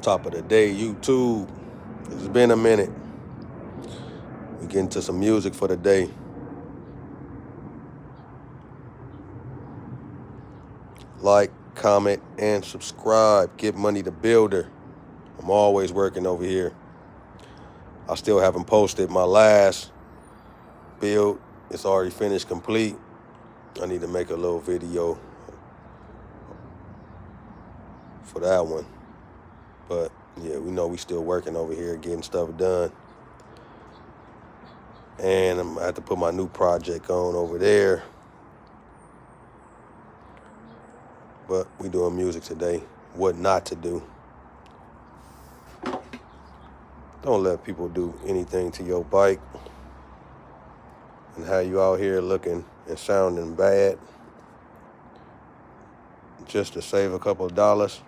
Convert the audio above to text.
Top of the day, YouTube. It's been a minute. We get into some music for the day. Like, comment, and subscribe. Get Money the Builder. I'm always working over here. I still haven't posted my last build. It's already finished, complete. I need to make a little video for that one. But yeah, we know we still working over here, getting stuff done. And I'm gonna have to put my new project on over there. But we doing music today. What not to do. Don't let people do anything to your bike and have you out here looking and sounding bad just to save a couple of dollars.